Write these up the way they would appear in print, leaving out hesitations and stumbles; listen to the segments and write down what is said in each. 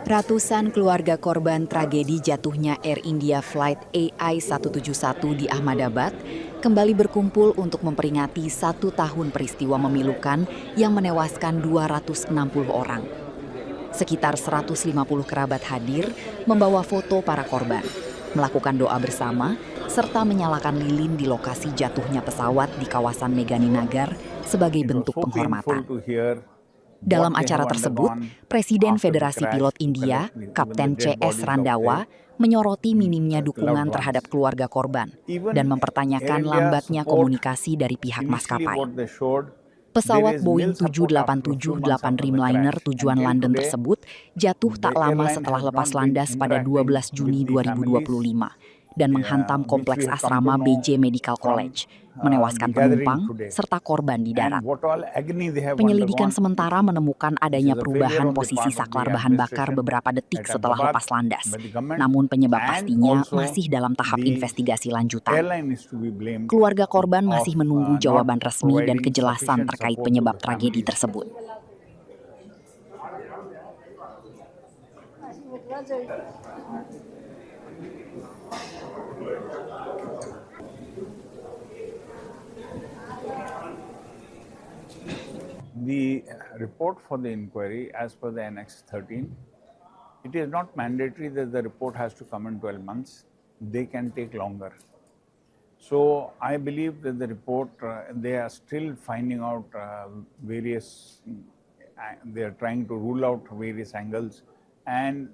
Ratusan keluarga korban tragedi jatuhnya Air India Flight AI-171 di Ahmedabad kembali berkumpul untuk memperingati 1 tahun peristiwa memilukan yang menewaskan 260 orang. Sekitar 150 kerabat hadir membawa foto para korban, melakukan doa bersama, serta menyalakan lilin di lokasi jatuhnya pesawat di kawasan Meganinagar sebagai bentuk penghormatan. Dalam acara tersebut, Presiden Federasi Pilot India, Kapten C.S. Randawa, menyoroti minimnya dukungan terhadap keluarga korban dan mempertanyakan lambatnya komunikasi dari pihak maskapai. Pesawat Boeing 787-8 Dreamliner tujuan London tersebut jatuh tak lama setelah lepas landas pada 12 Juni 2025 dan menghantam kompleks asrama BJ Medical College, menewaskan penumpang serta korban di darat. Penyelidikan sementara menemukan adanya perubahan posisi saklar bahan bakar beberapa detik setelah lepas landas. Namun penyebab pastinya masih dalam tahap investigasi lanjutan. Keluarga korban masih menunggu jawaban resmi dan kejelasan terkait penyebab tragedi tersebut. The report for the inquiry, as per the Annex 13, it is not mandatory that the report has to come in 12 months. They can take longer. So I believe that the report, they are still finding out they are trying to rule out various angles, and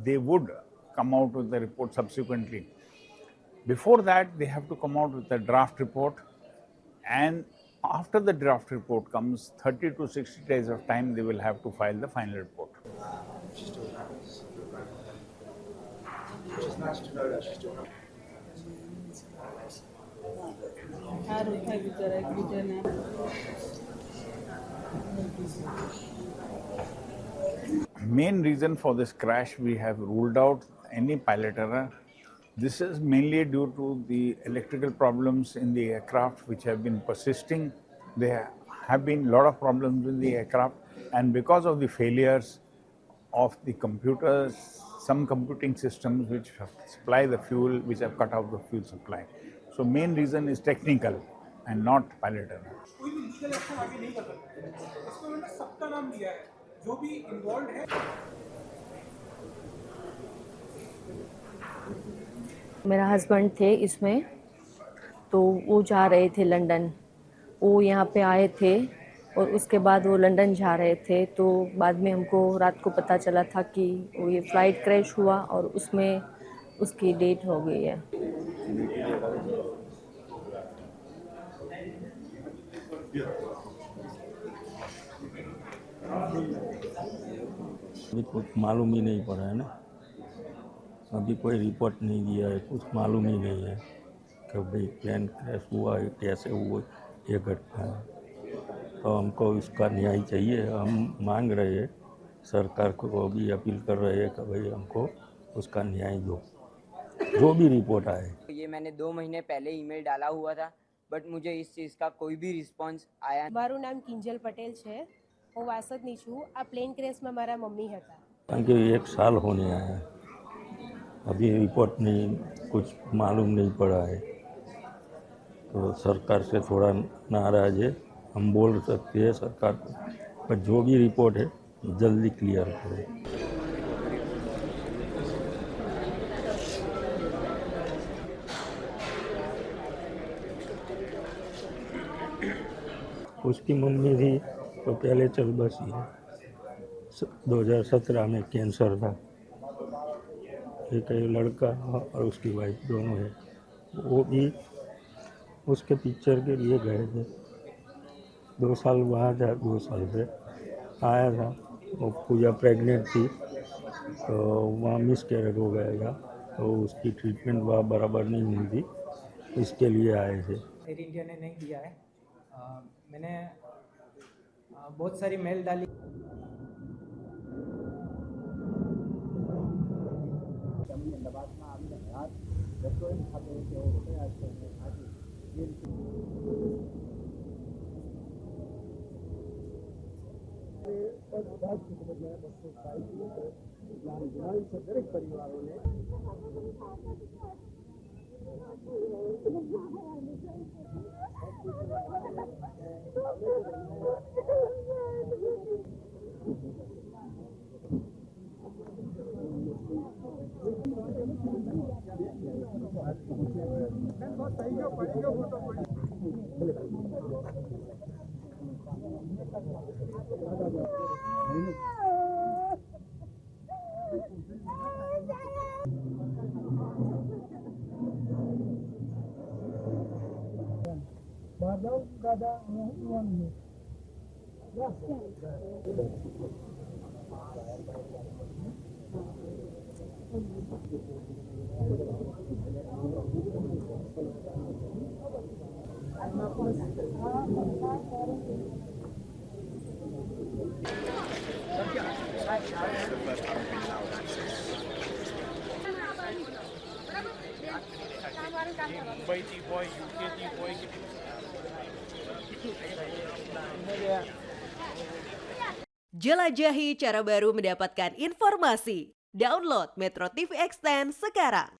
they would come out with the report subsequently. Before that, they have to come out with a draft report, and after the draft report comes, 30 to 60 days of time, they will have to file the final report. Main reason for this crash, we have ruled out any pilot error. This is mainly due to the electrical problems in the aircraft which have been persisting. There have been a lot of problems with the aircraft, and because of the failures of the computers, some computing systems which supply the fuel, which have cut off the fuel supply. So main reason is technical and not pilot error. कोई भी legal action आगे नहीं कर सकते। इसमें उन्होंने सबका नाम दिया है, जो भी इन्वॉल्व है। मेरा हस्बैंड थे इसमें, तो वो जा रहे थे लंदन। वो यहाँ पे आए थे और उसके बाद वो लंदन जा रहे थे, तो बाद में हमको रात को पता चला था कि वो ये फ़्लाइट क्रैश हुआ और उसमें उसकी डेथ हो गई है। अभी कुछ मालूम ही नहीं पड़ा है ना, अभी कोई रिपोर्ट नहीं दिया है, कुछ मालूम ही नहीं है कि भाई प्लेन क्रैश हुआ है, कैसे हुआ ये घटना है। तो हमको इसका न्याय चाहिए। हम मांग रहे हैं सरकार को, भी अपील कर रहे हैं कि भाई हमको उसका न्याय दो, जो भी रिपोर्ट आए। ये मैंने 2 महीने पहले ईमेल डाला हुआ था, बट मुझे इस चीज़ का कोई भी रिस्पॉन्स आया। મારું નામ કિંજલ પટેલ છે, હું વાસદની છું। આ પ્લેન ક્રેશમાં મારા મમ્મી હતા। કારણ કે 1 साल होने आया है, अभी रिपोर्ट नहीं, कुछ मालूम नहीं पड़ा है, तो सरकार से थोड़ा नाराज है। हम बोल सकते हैं सरकार को, पर जो भी रिपोर्ट है जल्दी क्लियर करे। उसकी मम्मी थी तो पहले चल बसी है, 2017 में कैंसर था। एक लड़का और उसकी वाइफ दोनों है, वो भी उसके पिक्चर के लिए गए थे। 2 साल वहाँ था, 2 साल से आया था। वो पूजा प्रेग्नेंट थी, तो वहाँ मिसकैरेज हो गया था, तो उसकी ट्रीटमेंट वहाँ बराबर नहीं हुई थी, इसके लिए आए थे। एयर इंडिया ने नहीं दिया है। मैंने बहुत सारी मेल डाली। Jelajahi cara baru mendapatkan informasi. Download Metro TV Extend sekarang.